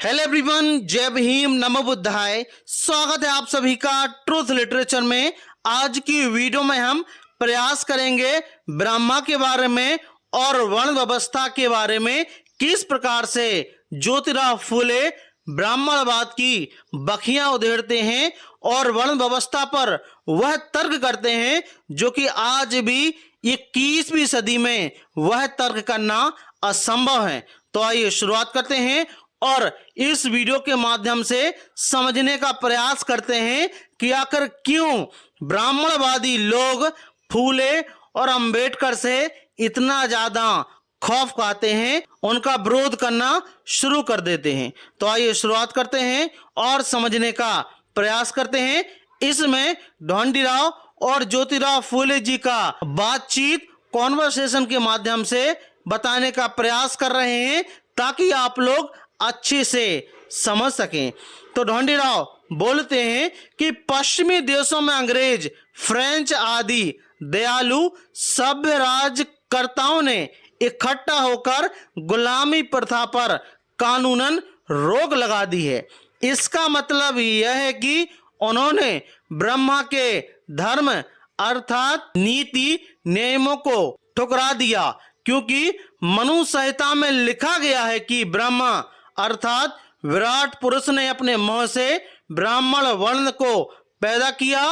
Hello everyone, जय भीम, नमो बुद्धाय। स्वागत है आप सभी का ट्रूथ लिटरेचर में। आज की वीडियो में हम प्रयास करेंगे ब्रह्मा के बारे में और वर्ण व्यवस्था के बारे में, किस प्रकार से ज्योतिराव फूले ब्राह्मणवाद की बखियां उधेड़ते हैं और वर्ण व्यवस्था पर वह तर्क करते हैं जो कि आज भी 21वीं सदी में वह तर्क करना असंभव है। तो आइए शुरुआत करते हैं और इस वीडियो के माध्यम से समझने का प्रयास करते हैं कि आखिर क्यों ब्राह्मणवादी लोग फूले और अंबेडकर से इतना ज्यादा खौफ खाते हैं, उनका विरोध करना शुरू कर देते हैं। तो आइए शुरुआत करते हैं और समझने का प्रयास करते हैं। इसमें ढोंडीराव और ज्योतिराव फूले जी का बातचीत कॉन्वर्सेशन के माध्यम से बताने का प्रयास कर रहे हैं ताकि आप लोग अच्छे से समझ सकें। तो ढोंडीराव बोलते हैं कि पश्चिमी देशों में अंग्रेज, फ्रेंच आदि दयालु सभ्य राजकर्ताओं ने इकट्ठा होकर गुलामी प्रथा पर कानूनन रोक लगा दी है। इसका मतलब यह है कि उन्होंने ब्रह्मा के धर्म अर्थात नीति नियमों को ठुकरा दिया, क्योंकि मनु संहिता में लिखा गया है कि ब्रह्मा अर्थात विराट पुरुष ने अपने मुंह से ब्राह्मण वर्ण को पैदा किया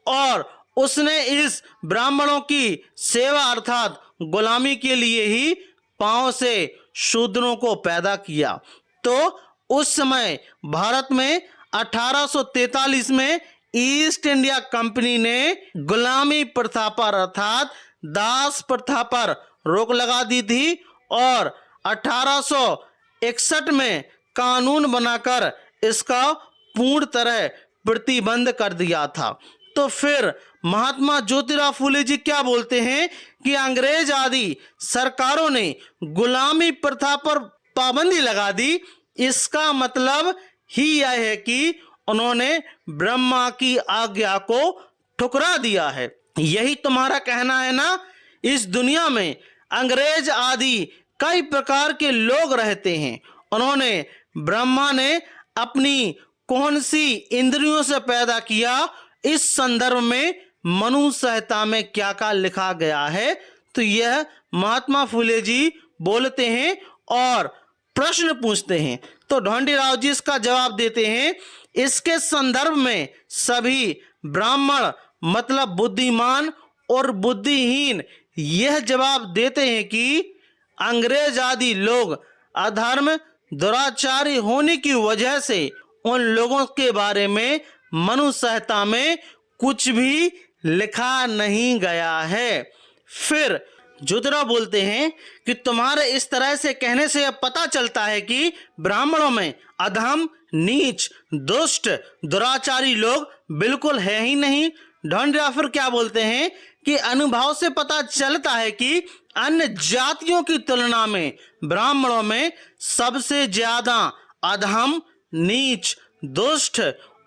और उसने इस ब्राह्मणों की सेवा अर्थात गुलामी के लिए ही पांव से शूद्रों को पैदा किया। तो उस समय भारत में 1843 में ईस्ट इंडिया कंपनी ने गुलामी प्रथा पर अर्थात दास प्रथा पर रोक लगा दी थी और 1861 में कानून बनाकर इसका पूर्ण तरह प्रतिबंध कर दिया था। तो फिर महात्मा ज्योतिराव फूले जी क्या बोलते हैं कि अंग्रेज आदि सरकारों ने गुलामी प्रथा पर पाबंदी लगा दी। इसका मतलब ही यह है कि उन्होंने ब्रह्मा की आज्ञा को ठुकरा दिया है। यही तुम्हारा कहना है ना? इस दुनिया में अंग्रेज आदि कई प्रकार के लोग रहते हैं। उन्होंने ब्रह्मा ने अपनी कौन सी इंद्रियों से पैदा किया, इस संदर्भ में मनु संहिता में क्या क्या लिखा गया है। तो यह महात्मा फूले जी बोलते हैं और प्रश्न पूछते हैं। तो ढोंडीराव जी इसका जवाब देते हैं। इसके संदर्भ में सभी ब्राह्मण मतलब बुद्धिमान और बुद्धिहीन यह जवाब देते हैं कि अंग्रेज आदि लोग अधर्म दुराचारी होने की वजह से उन लोगों के बारे में मनु संहिता में कुछ भी लिखा नहीं गया है। फिर ज्योतिराव बोलते हैं कि तुम्हारे इस तरह से कहने से यह पता चलता है कि ब्राह्मणों में अधम, नीच, दुष्ट, दुराचारी लोग बिल्कुल है ही नहीं। ढोंडीराव फिर क्या बोलते हैं कि अनुभव से पता चलता है कि अन्य जातियों की तुलना में ब्राह्मणों में सबसे ज्यादा अधम, नीच, दुष्ट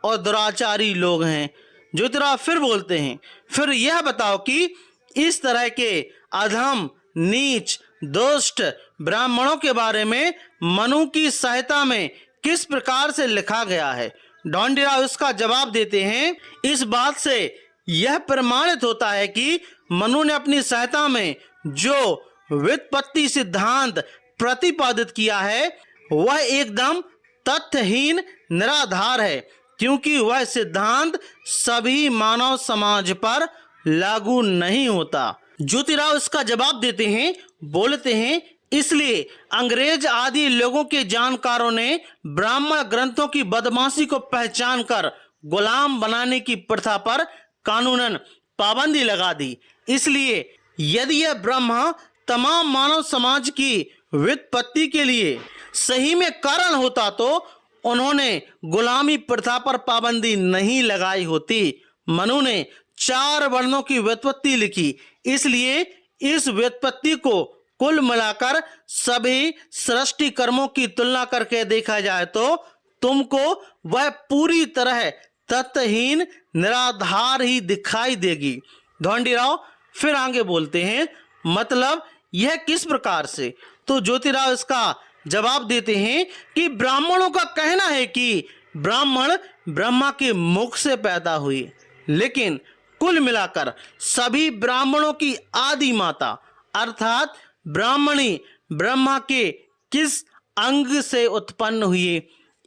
और दुराचारी लोग हैं। ज्योतिराव फिर बोलते हैं, फिर यह बताओ कि इस तरह के अधम, नीच, दुष्ट ब्राह्मणों के बारे में मनु की संहिता में किस प्रकार से लिखा गया है। ढोंडीराव इसका जवाब देते हैं, इस बात से यह प्रमाणित होता है कि मनु ने अपनी संहिता में जो व्युत्पत्ति सिद्धांत प्रतिपादित किया है वह एकदम तथ्यहीन, निराधार है, क्योंकि वह सिद्धांत सभी मानव समाज पर लागू नहीं होता। ज्योतिराव इसका जवाब देते हैं, बोलते हैं, इसलिए अंग्रेज आदि लोगों के जानकारों ने ब्राह्मण ग्रंथों की बदमाशी को पहचान कर गुलाम बनाने की प्रथा पर कानूनन पाबंदी लगा दी। इसलिए यदि यह ब्रह्मा तमाम मानव समाज की व्युत्पत्ति के लिए सही में कारण होता तो उन्होंने गुलामी प्रथा पर पाबंदी नहीं लगाई होती। मनु ने 4 वर्णों की व्युत्पत्ति लिखी, इसलिए इस व्युत्पत्ति को कुल मिलाकर सभी सृष्टि कर्मों की तुलना करके देखा जाए तो तुमको वह पूरी तरह तथ्यहीन, निराधार ही दिखाई देगी। ढोंडीराव फिर आगे बोलते हैं, मतलब यह किस प्रकार से? तो ज्योतिराव इसका जवाब देते हैं कि ब्राह्मणों का कहना है कि ब्राह्मण ब्रह्मा के मुख से पैदा हुए, लेकिन कुल मिलाकर सभी ब्राह्मणों की आदि माता अर्थात ब्राह्मणी ब्रह्मा के किस अंग से उत्पन्न हुई,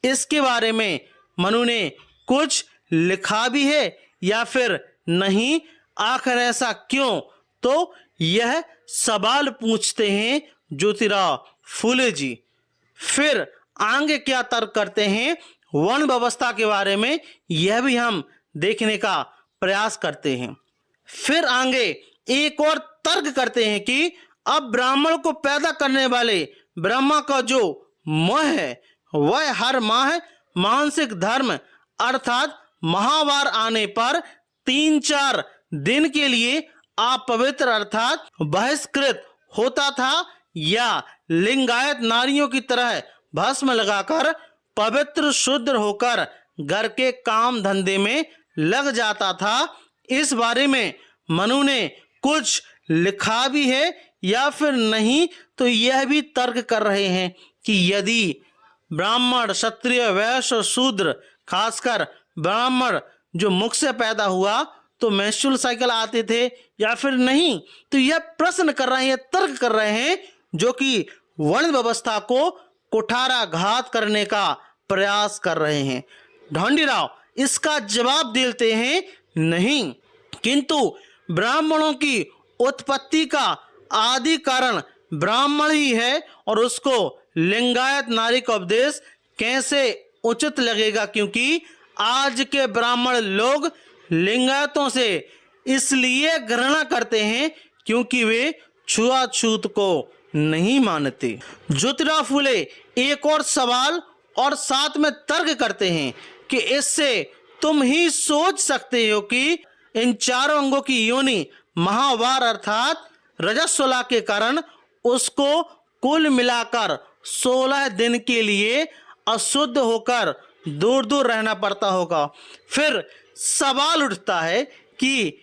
इसके बारे में मनु ने कुछ लिखा भी है या फिर नहीं? आखिर ऐसा क्यों? तो यह सवाल पूछते हैं ज्योतिराव फूले जी। फिर आगे क्या तर्क करते हैं वर्ण व्यवस्था के बारे में, यह भी हम देखने का प्रयास करते हैं। फिर आगे एक और तर्क करते हैं कि अब ब्राह्मण को पैदा करने वाले ब्रह्मा का जो मोह है वह हर माह मानसिक धर्म अर्थात महावार आने पर 3-4 दिन के लिए अपवित्र अर्थात बहिष्कृत होता था या लिंगायत नारियों की तरह भस्म लगाकर पवित्र शुद्ध होकर घर के काम धंधे में लग जाता था। इस बारे में मनु ने कुछ लिखा भी है या फिर नहीं? तो यह भी तर्क कर रहे हैं कि यदि ब्राह्मण क्षत्रिय वैश्य और शूद्र खासकर ब्राह्मण जो मुख से पैदा हुआ तो मेंस्ट्रुअल साइकिल आते थे या फिर नहीं? तो यह प्रश्न कर रहे हैं, तर्क कर रहे हैं जो कि वर्ण व्यवस्था को कुठाराघात करने का प्रयास कर रहे हैं। ढोंडीराव इसका जवाब देते हैं नहीं, किंतु ब्राह्मणों की उत्पत्ति का आदि कारण ब्राह्मण ही है और उसको लिंगायत नारी का उपदेश कैसे उचित लगेगा, क्योंकि आज के ब्राह्मण लोग लिंगायतों से इसलिए घृणा करते हैं क्योंकि वे छुआछूत को नहीं मानते। ज्योतिराव फूले एक और सवाल और साथ में तर्क करते हैं कि इससे तुम ही सोच सकते हो कि इन चारों अंगों की योनि महावार अर्थात रजस्वला के कारण उसको कुल मिलाकर 16 दिन के लिए अशुद्ध होकर दूर दूर रहना पड़ता होगा। फिर सवाल उठता है कि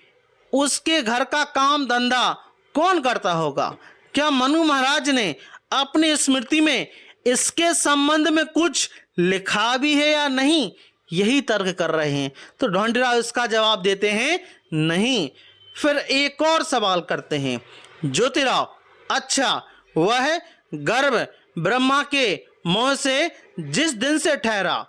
उसके घर का काम धंधा कौन करता होगा? क्या मनु महाराज ने अपनी स्मृति में इसके संबंध में कुछ लिखा भी है या नहीं? यही तर्क कर रहे हैं। तो ढोंडीराव इसका जवाब देते हैं नहीं। फिर एक और सवाल करते हैं ज्योतिराव, अच्छा वह गर्भ ब्रह्मा के मुंह से जिस दिन से ठहरा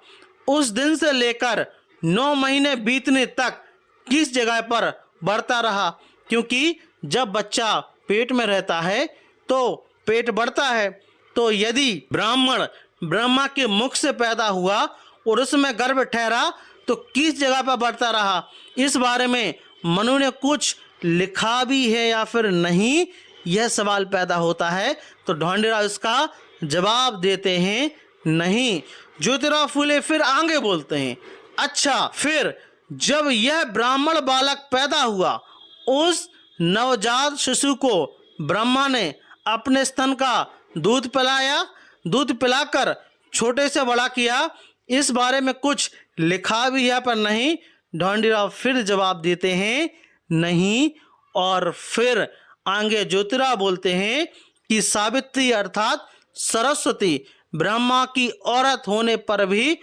उस दिन से लेकर 9 महीने बीतने तक किस जगह पर बढ़ता रहा? क्योंकि जब बच्चा पेट में रहता है तो पेट बढ़ता है, तो यदि ब्राह्मण ब्रह्मा के मुख से पैदा हुआ और उसमें गर्भ ठहरा तो किस जगह पर बढ़ता रहा? इस बारे में मनु ने कुछ लिखा भी है या फिर नहीं? यह सवाल पैदा होता है। तो ढोंडीराव इसका जवाब देते हैं नहीं। ज्योतिराव फूले फिर आगे बोलते हैं, अच्छा फिर जब यह ब्राह्मण बालक पैदा हुआ उस नवजात शिशु को ब्रह्मा ने अपने स्तन का दूध पिलाया, दूध पिलाकर छोटे से बड़ा किया, इस बारे में कुछ लिखा भी है पर नहीं? ढोंडीराव फिर जवाब देते हैं नहीं। और फिर आगे ज्योतिराव बोलते हैं कि सावित्री अर्थात सरस्वती ब्रह्मा की औरत होने पर भी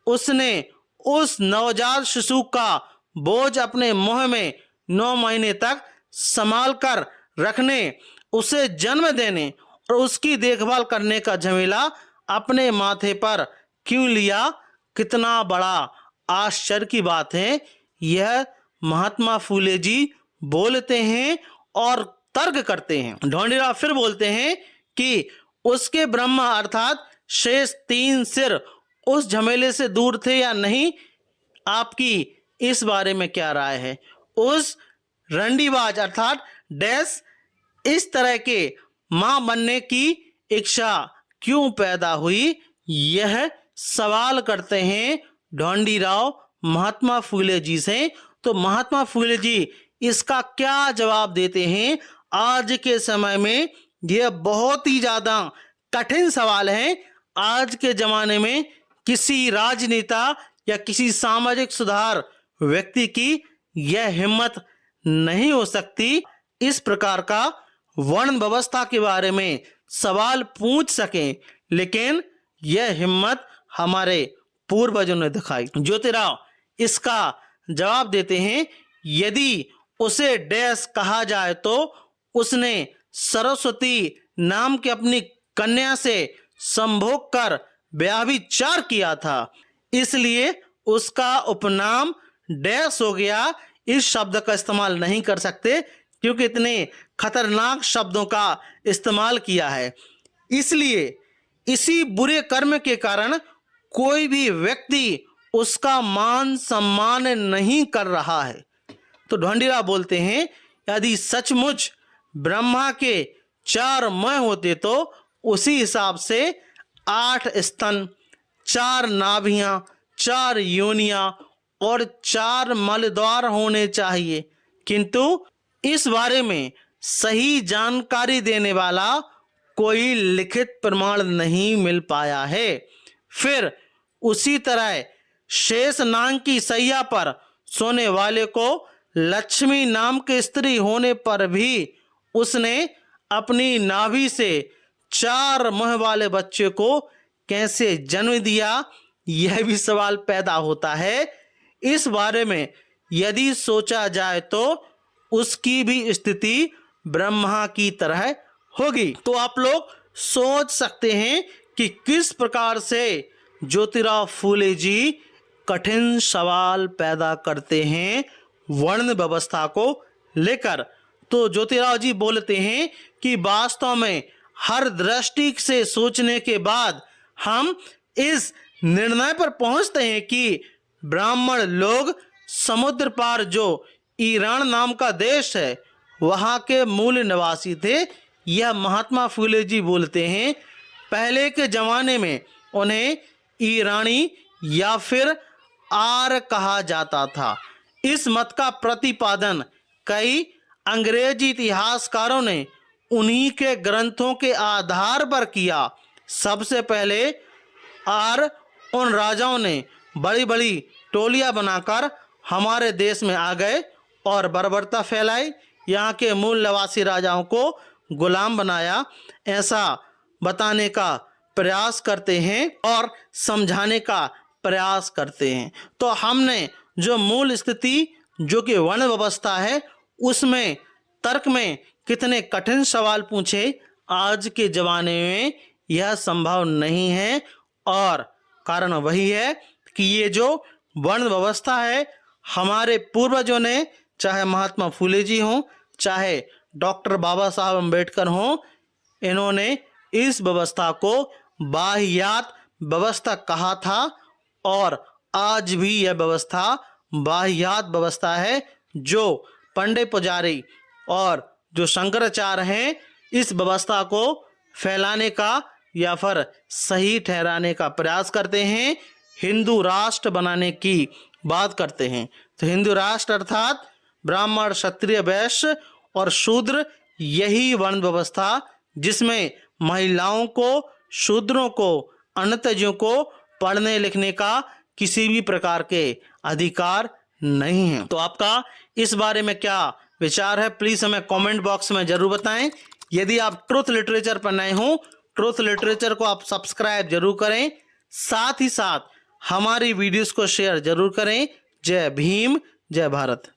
उसने उस नवजात शिशु का बोझ अपने मुंह में 9 महीने तक संभाल कर रखने, उसे जन्म देने और उसकी देखभाल करने का झमेला अपने माथे पर क्यों लिया? कितना बड़ा आश्चर्य की बात है। यह महात्मा फूले जी बोलते हैं और तर्क करते हैं। ढोंडीराव फिर बोलते हैं कि उसके ब्रह्मा अर्थात शेष 3 सिर उस झमेले से दूर थे या नहीं? आपकी इस बारे में क्या राय है? उस रंडीबाज अर्थात डैश इस तरह के मां बनने की इच्छा क्यों पैदा हुई? यह सवाल करते हैं ढोंडीराव महात्मा फूले जी से। तो महात्मा फूले जी इसका क्या जवाब देते हैं? आज के समय में यह बहुत ही ज्यादा कठिन सवाल है। आज के जमाने में किसी राजनेता या किसी सामाजिक सुधार व्यक्ति की यह हिम्मत नहीं हो सकती इस प्रकार का वर्ण व्यवस्था के बारे में सवाल पूछ सकें। लेकिन यह हिम्मत हमारे पूर्वजों ने दिखाई। ज्योतिराव इसका जवाब देते हैं, यदि उसे डैश कहा जाए तो उसने सरस्वती नाम की अपनी कन्या से संभोग कर व्याभिचार किया था, इसलिए उसका उपनाम डैश हो गया। इस शब्द का इस्तेमाल नहीं कर सकते क्योंकि इतने खतरनाक शब्दों का इस्तेमाल किया है। इसलिए इसी बुरे कर्म के कारण कोई भी व्यक्ति उसका मान सम्मान नहीं कर रहा है। तो ढोंडीराव बोलते हैं, यदि सचमुच ब्रह्मा के 4 मुख होते तो उसी हिसाब से 8 स्तन, 4 नाभियां, 4 योनियां और 4 मलद्वार होने चाहिए, किंतु इस बारे में सही जानकारी देने वाला कोई लिखित प्रमाण नहीं मिल पाया है। फिर उसी तरह शेष नाग की सैया पर सोने वाले को लक्ष्मी नाम की स्त्री होने पर भी उसने अपनी नाभि से 4 मुख वाले बच्चे को कैसे जन्म दिया, यह भी सवाल पैदा होता है। इस बारे में यदि सोचा जाए तो उसकी भी स्थिति ब्रह्मा की तरह होगी। तो आप लोग सोच सकते हैं कि किस प्रकार से ज्योतिराव फूले जी कठिन सवाल पैदा करते हैं वर्ण व्यवस्था को लेकर। तो ज्योतिराव जी बोलते हैं कि वास्तव में हर दृष्टि से सोचने के बाद हम इस निर्णय पर पहुंचते हैं कि ब्राह्मण लोग समुद्र पार जो ईरान नाम का देश है वहां के मूल निवासी थे। यह महात्मा फूले जी बोलते हैं, पहले के जमाने में उन्हें ईरानी या फिर आर्य कहा जाता था। इस मत का प्रतिपादन कई अंग्रेजी इतिहासकारों ने उन्हीं के ग्रंथों के आधार पर किया। सबसे पहले आर्य उन राजाओं ने बड़ी बड़ी टोलियां बनाकर हमारे देश में आ गए और बर्बरता फैलाई, यहाँ के मूल निवासी राजाओं को गुलाम बनाया, ऐसा बताने का प्रयास करते हैं और समझाने का प्रयास करते हैं। तो हमने जो मूल स्थिति जो कि वर्ण व्यवस्था है उसमें तर्क में कितने कठिन सवाल पूछे, आज के जमाने में यह संभव नहीं है। और कारण वही है कि ये जो वर्ण व्यवस्था है हमारे पूर्वजों ने, चाहे महात्मा फूले जी हों, चाहे डॉक्टर बाबा साहब अम्बेडकर हों, इन्होंने इस व्यवस्था को वाहियात व्यवस्था कहा था और आज भी यह व्यवस्था वाहियात व्यवस्था है। जो पंडित पुजारी और जो शंकराचार्य हैं इस व्यवस्था को फैलाने का या फिर सही ठहराने का प्रयास करते हैं, हिंदू राष्ट्र बनाने की बात करते हैं। तो हिंदू राष्ट्र अर्थात ब्राह्मण, क्षत्रिय, वैश्य और शूद्र, यही वर्ण व्यवस्था जिसमें महिलाओं को, शूद्रों को, अन्यतजियों को पढ़ने लिखने का किसी भी प्रकार के अधिकार नहीं है। तो आपका इस बारे में क्या विचार है, प्लीज हमें कमेंट बॉक्स में जरूर बताएं। यदि आप ट्रुथ लिटरेचर पर नए हो, ट्रुथ लिटरेचर को आप सब्सक्राइब जरूर करें, साथ ही साथ हमारी वीडियोस को शेयर जरूर करें। जय भीम, जय भारत।